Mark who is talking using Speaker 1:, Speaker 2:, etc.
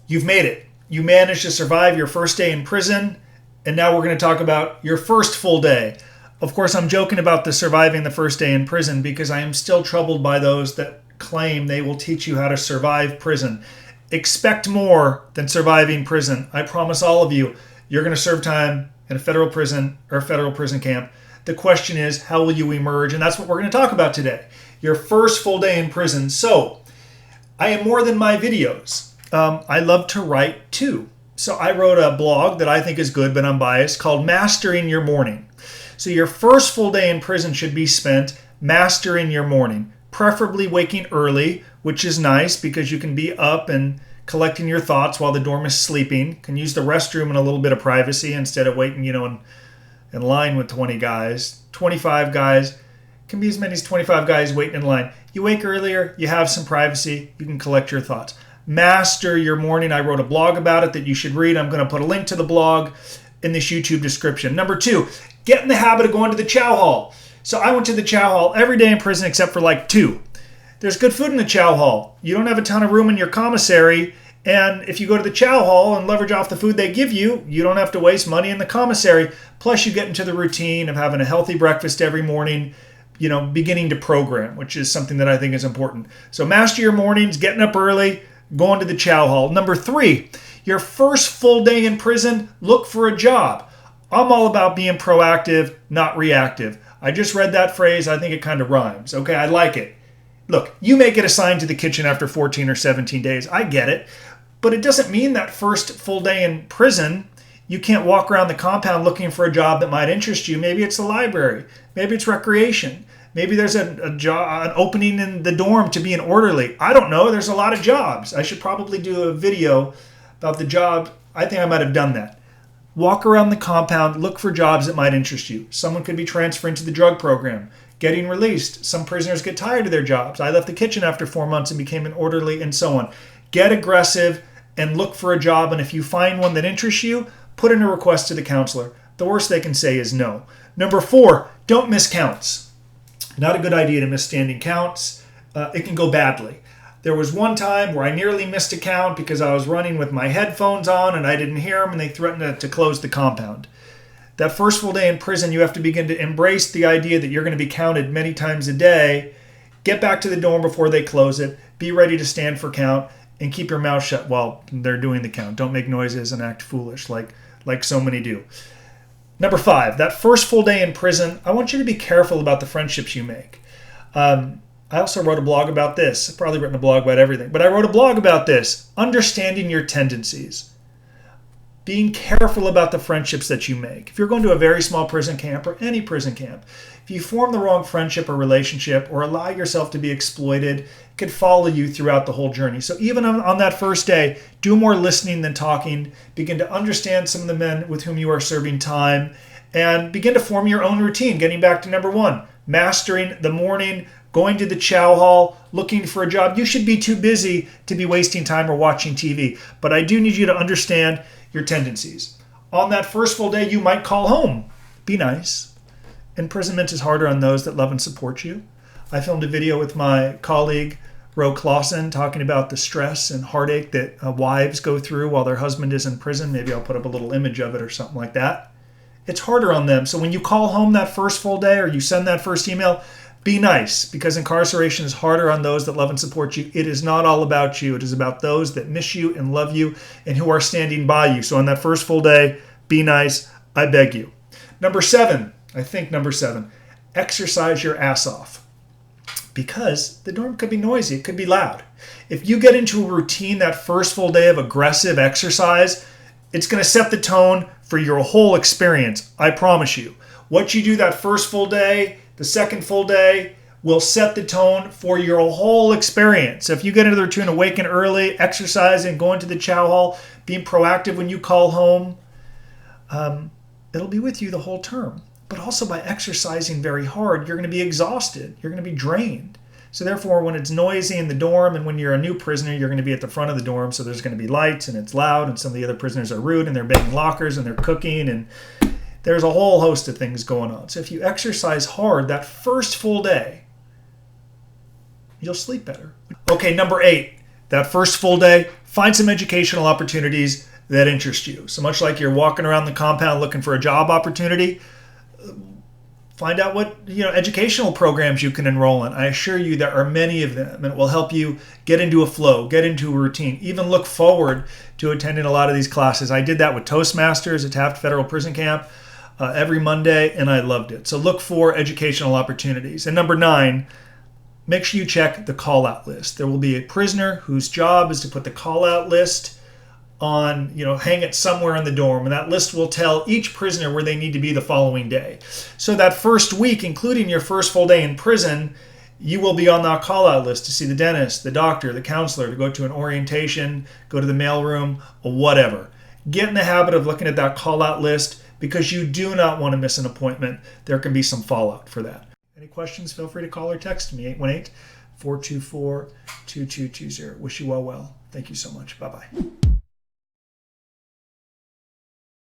Speaker 1: You've made it. You managed to survive your first day in prison, and now we're going to talk about your first full day. Of course, I'm joking about the surviving the first day in prison because I am still troubled by those that claim they will teach you how to survive prison. Expect more than surviving prison. I promise all of you, you're going to serve time in a federal prison or a federal prison camp. The question is, how will you emerge? And that's what we're going to talk about today. Your first full day in prison. So, I am more than my videos. I love to write too. So I wrote a blog that I think is good, but I'm biased, called Mastering Your Morning. So your first full day in prison should be spent mastering your morning, preferably waking early, which is nice because you can be up and collecting your thoughts while the dorm is sleeping. Can use the restroom in a little bit of privacy instead of waiting, in line with 20 guys. 25 guys, can be as many as 25 guys waiting in line. You wake earlier, you have some privacy, you can collect your thoughts. Master your morning. I wrote a blog about it that you should read. I'm going to put a link to the blog in this YouTube description. Number 2, get in the habit of going to the chow hall. So I went to the chow hall every day in prison except for like 2. There's good food in the chow hall. You don't have a ton of room in your commissary. And if you go to the chow hall and leverage off the food they give you, you don't have to waste money in the commissary. Plus you get into the routine of having a healthy breakfast every morning, beginning to program, which is something that I think is important. So master your mornings, getting up early, going to the chow hall. Number 3, your first full day in prison, look for a job. I'm all about being proactive, not reactive. I just read that phrase. I think it kind of rhymes. Okay, I like it. Look, you may get assigned to the kitchen after 14 or 17 days. I get it. But it doesn't mean that first full day in prison, you can't walk around the compound looking for a job that might interest you. Maybe it's the library. Maybe it's recreation. Maybe there's an opening in the dorm to be an orderly. I don't know. There's a lot of jobs. I should probably do a video about the job. I think I might have done that. Walk around the compound. Look for jobs that might interest you. Someone could be transferring to the drug program, getting released. Some prisoners get tired of their jobs. I left the kitchen after 4 months and became an orderly and so on. Get aggressive and look for a job. And if you find one that interests you, put in a request to the counselor. The worst they can say is no. Number 4, don't miss counts. Not a good idea to miss standing counts. It can go badly. There was one time where I nearly missed a count because I was running with my headphones on and I didn't hear them and they threatened to close the compound. That first full day in prison, you have to begin to embrace the idea that you're going to be counted many times a day. Get back to the dorm before they close it. Be ready to stand for count and keep your mouth shut while they're doing the count. Don't make noises and act foolish like so many do. Number 5, that first full day in prison, I want you to be careful about the friendships you make. I also wrote a blog about this. I've probably written a blog about everything, but I wrote a blog about this. Understanding your tendencies. Being careful about the friendships that you make. If you're going to a very small prison camp or any prison camp, if you form the wrong friendship or relationship or allow yourself to be exploited, it could follow you throughout the whole journey. So even on that first day, do more listening than talking. Begin to understand some of the men with whom you are serving time and begin to form your own routine. Getting back to number 1, mastering the morning, going to the chow hall, looking for a job. You should be too busy to be wasting time or watching TV. But I do need you to understand your tendencies. On that first full day, you might call home. Be nice. Imprisonment is harder on those that love and support you. I filmed a video with my colleague, Ro Clausen, talking about the stress and heartache that wives go through while their husband is in prison. Maybe I'll put up a little image of it or something like that. It's harder on them. So when you call home that first full day or you send that first email, be nice, because incarceration is harder on those that love and support you. It is not all about you. It is about those that miss you and love you and who are standing by you. So on that first full day, be nice. I beg you. Number 7, exercise your ass off. Because the dorm could be noisy. It could be loud. If you get into a routine that first full day of aggressive exercise, it's going to set the tone for your whole experience. I promise you. What you do that first full day, the second full day, will set the tone for your whole experience. So if you get into the routine of waking early, exercising, going to the chow hall, being proactive when you call home, it'll be with you the whole term. But also by exercising very hard, you're going to be exhausted. You're going to be drained. So therefore, when it's noisy in the dorm and when you're a new prisoner, you're going to be at the front of the dorm. So there's going to be lights and it's loud and some of the other prisoners are rude and they're banging lockers and they're cooking and there's a whole host of things going on. So if you exercise hard that first full day, you'll sleep better. Okay, number 8, that first full day, find some educational opportunities that interest you. So much like you're walking around the compound looking for a job opportunity, find out what educational programs you can enroll in. I assure you there are many of them, and it will help you get into a flow, get into a routine, even look forward to attending a lot of these classes. I did that with Toastmasters at Taft Federal Prison Camp every Monday, and I loved it. So look for educational opportunities. And number 9, make sure you check the call-out list. There will be a prisoner whose job is to put the call-out list on, hang it somewhere in the dorm, and that list will tell each prisoner where they need to be the following day. So that first week, including your first full day in prison, you will be on that call-out list to see the dentist, the doctor, the counselor, to go to an orientation, go to the mailroom, or whatever. Get in the habit of looking at that call-out list because you do not want to miss an appointment. There can be some fallout for that. Any questions, feel free to call or text me, 818-424-2220. Wish you all well. Thank you so much. Bye-bye.